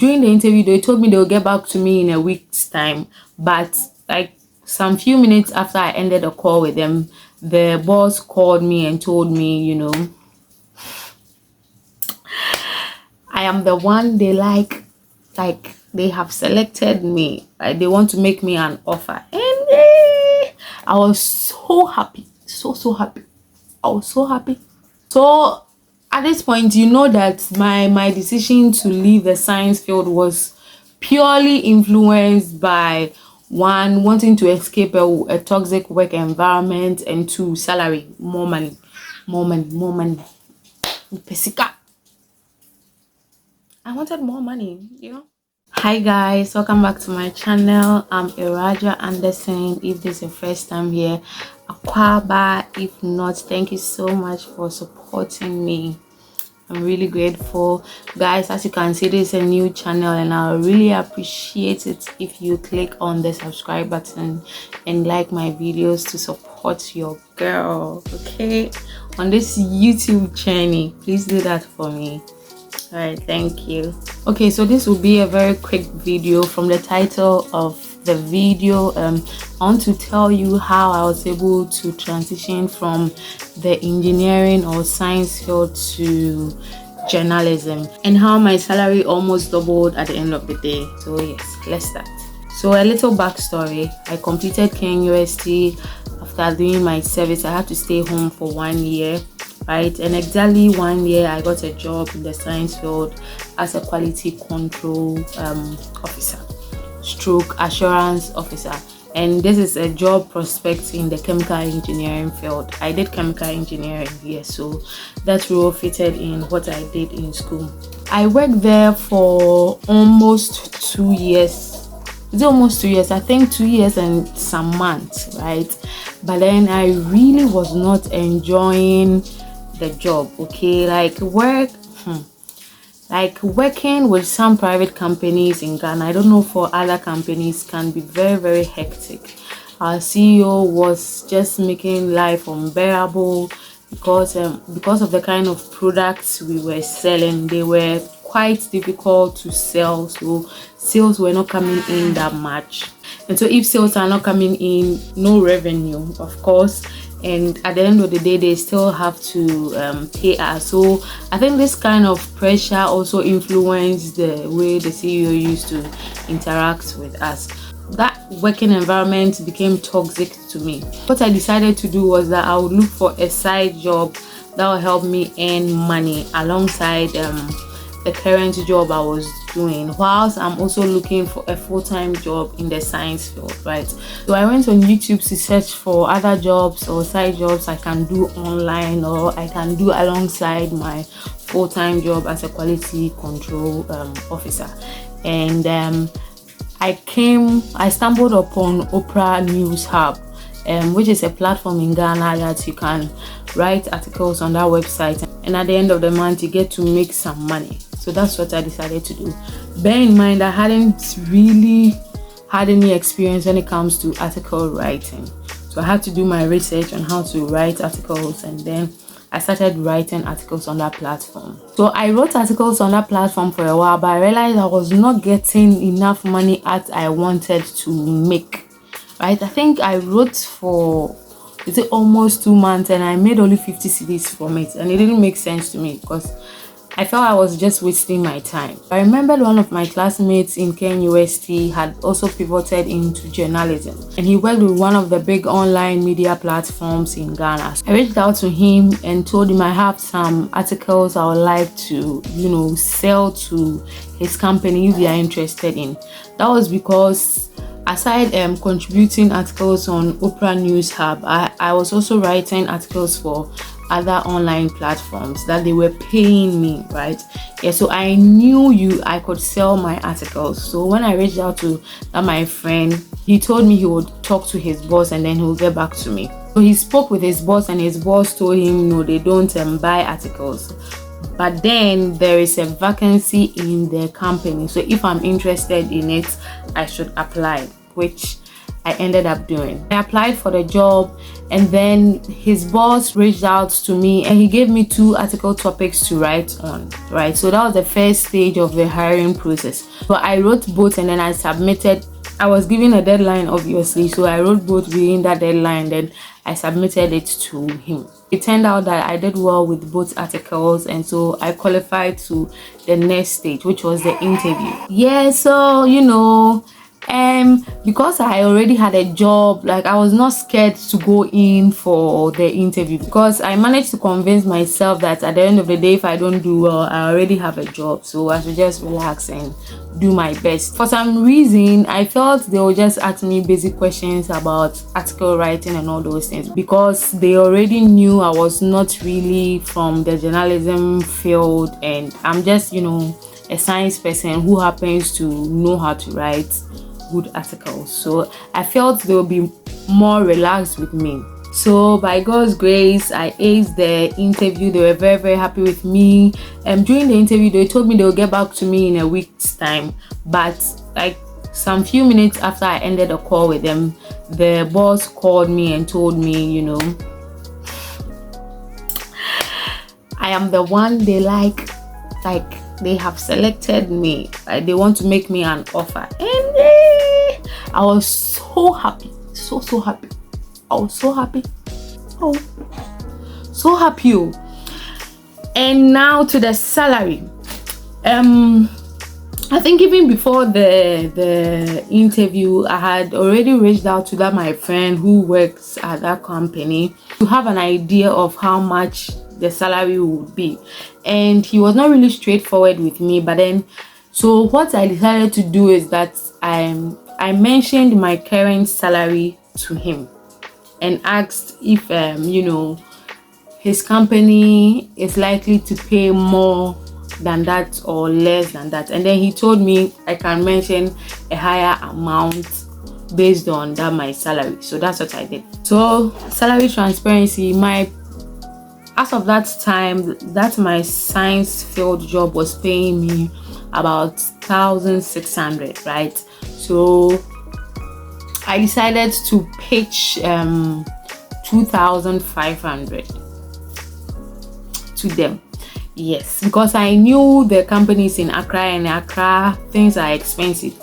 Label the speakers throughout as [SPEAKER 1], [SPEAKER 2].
[SPEAKER 1] During the interview, they told me they'll get back to me in a week's time, but like some few minutes after I ended the call with them, the boss called me and told me, you know, I am the one they like they have selected me, right? They want to make me an offer, and I was so happy, so happy. I was so happy. So at this point, you know that my decision to leave the science field was purely influenced by one, wanting to escape a toxic work environment, and two, salary, more money. Pesika. I wanted more money, you know. Hi guys, welcome back to my channel. I'm Ewuradjoa Anderson. If this is your first time here, Akwaba. If not, thank you so much for supporting me. I'm really grateful, guys. As you can see, this is a new channel, and I really appreciate it if you click on the subscribe button and like my videos to support your girl, okay, on this YouTube journey. Please do that for me. All right, thank you. Okay, so this will be a very quick video. From the title of the video, I want to tell you how I was able to transition from the engineering or science field to journalism, and how my salary almost doubled at the end of the day. So yes, let's start. So a little backstory: I completed KNUST. After doing my service, I had to stay home for 1 year, right? And exactly 1 year I got a job in the science field as a quality control officer stroke assurance officer, and this is a job prospect in the chemical engineering field. I did chemical engineering here, so that role fitted in what I did in school. I worked there for almost 2 years. Is it almost 2 years? I think 2 years and some months, right? But then I really was not enjoying the job, okay? Like working with some private companies in Ghana, I don't know for other companies, can be very hectic. Our CEO was just making life unbearable because of the kind of products we were selling. They were quite difficult to sell, so sales were not coming in that much. And so if sales are not coming in, no revenue, of course, and at the end of the day they still have to pay us. So I think this kind of pressure also influenced the way the CEO used to interact with us. That working environment became toxic to me. What I decided to do was that I would look for a side job that will help me earn money alongside the current job I was doing, whilst I'm also looking for a full-time job in the science field, right? So I went on YouTube to search for other jobs or side jobs I can do online or I can do alongside my full-time job as a quality control officer. And I stumbled upon Oprah News Hub, which is a platform in Ghana that you can write articles on that website, and at the end of the month you get to make some money. So that's what I decided to do. Bear in mind, I hadn't really had any experience when it comes to article writing, so I had to do my research on how to write articles, and then I started writing articles on that platform. So I wrote articles on that platform for a while, but I realized I was not getting enough money as I wanted to make, right? I think I wrote for almost 2 months, and I made only 50 cedis from it, and it didn't make sense to me because I felt I was just wasting my time. I remembered one of my classmates in KNUST had also pivoted into journalism, and he worked with one of the big online media platforms in Ghana. I reached out to him and told him I have some articles I would like to, sell to his company if they are interested in. That was because aside contributing articles on Oprah News Hub, I was also writing articles for other online platforms that they were paying me, right? Yeah, so I knew I could sell my articles. So when I reached out to my friend, he told me he would talk to his boss and then he will get back to me. So he spoke with his boss, and his boss told him no, they don't buy articles, but then there is a vacancy in their company, so if I'm interested in it, I should apply, which I ended up doing. I applied for the job, and then his boss reached out to me and he gave me 2 article topics to write on, right? So that was the first stage of the hiring process. So I wrote both and then I submitted. I was given a deadline, obviously, so I wrote both within that deadline, then I submitted it to him. It turned out that I did well with both articles, and so I qualified to the next stage, which was the interview. Yeah, so because I already had a job, like I was not scared to go in for the interview, because I managed to convince myself that at the end of the day, if I don't do well, I already have a job, so I should just relax and do my best. For some reason, I felt they would just ask me basic questions about article writing and all those things, because they already knew I was not really from the journalism field, and I'm just a science person who happens to know how to write good articles. So I felt they would be more relaxed with me. So by God's grace, I aced the interview. They were very, very happy with me. During the interview, they told me they will get back to me in a week's time. But like some few minutes after I ended the call with them, the boss called me and told me, I am the one they like they have selected me. They want to make me an offer. And I was so happy. So happy. I was so happy. Oh, so happy. And now to the salary. I think even before the interview, I had already reached out to my friend who works at that company to have an idea of how much the salary would be, and he was not really straightforward with me. But then, so what I decided to do is that I mentioned my current salary to him and asked if his company is likely to pay more than that or less than that, and then he told me I can mention a higher amount based on that my salary. So that's what I did. So salary transparency, as of that time, that my science field job was paying me about 1,600, right? So I decided to pitch 2,500 to them. Yes, because I knew the companies in Accra, and Accra things are expensive.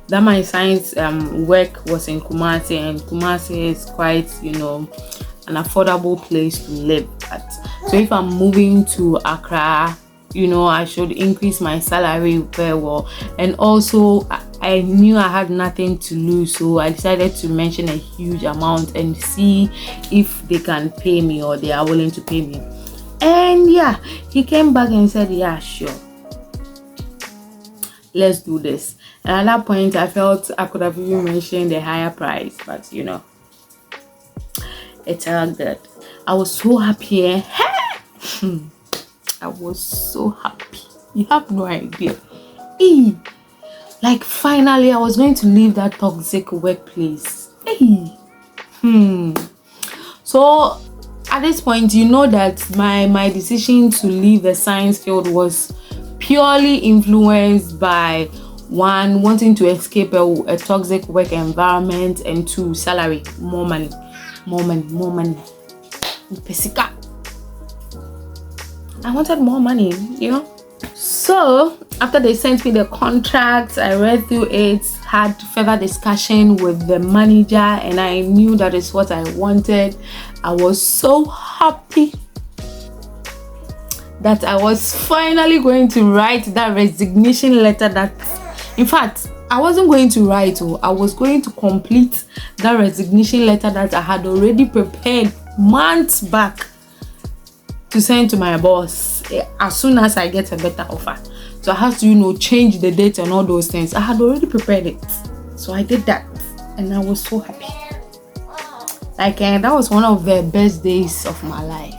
[SPEAKER 1] That my science work was in Kumasi, and Kumasi is quite an affordable place to live at. So if I'm moving to Accra, I should increase my salary very well. And also I knew I had nothing to lose, so I decided to mention a huge amount and see if they can pay me or they are willing to pay me. And yeah, he came back and said, yeah, sure, let's do this. And at that point, I felt I could have even mentioned a higher price, but it's all good. I was so happy. I was so happy. You have no idea. Like finally, I was going to leave that toxic workplace. So at this point, that my decision to leave the science field was purely influenced by 1, wanting to escape a toxic work environment, and 2, salary, more money. Pesika. I wanted more money, So after they sent me the contract, I read through it, had further discussion with the manager, and I knew that is what I wanted. I was so happy that I was finally going to write that resignation letter. That, in fact, I wasn't going to write, I was going to complete that resignation letter that I had already prepared months back to send to my boss as soon as I get a better offer. So I have to, change the date and all those things. I had already prepared it. So I did that, and I was so happy. That was one of the best days of my life.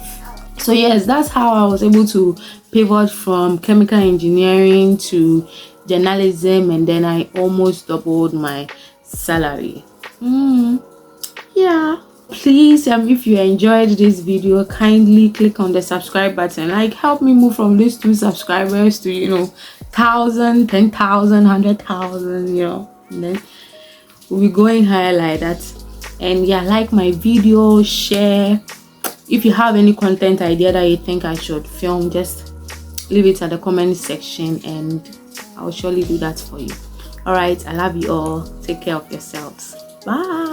[SPEAKER 1] So yes, that's how I was able to pivot from chemical engineering to journalism, and then I almost doubled my salary. Yeah. Please, if you enjoyed this video, kindly click on the subscribe button. Help me move from these 2 subscribers to 1,000, 10,000, 100,000. And then we'll be going higher like that. And yeah, like my video, share. If you have any content idea that you think I should film, just leave it at the comment section and I'll surely do that for you. All right, I love you all. Take care of yourselves. Bye.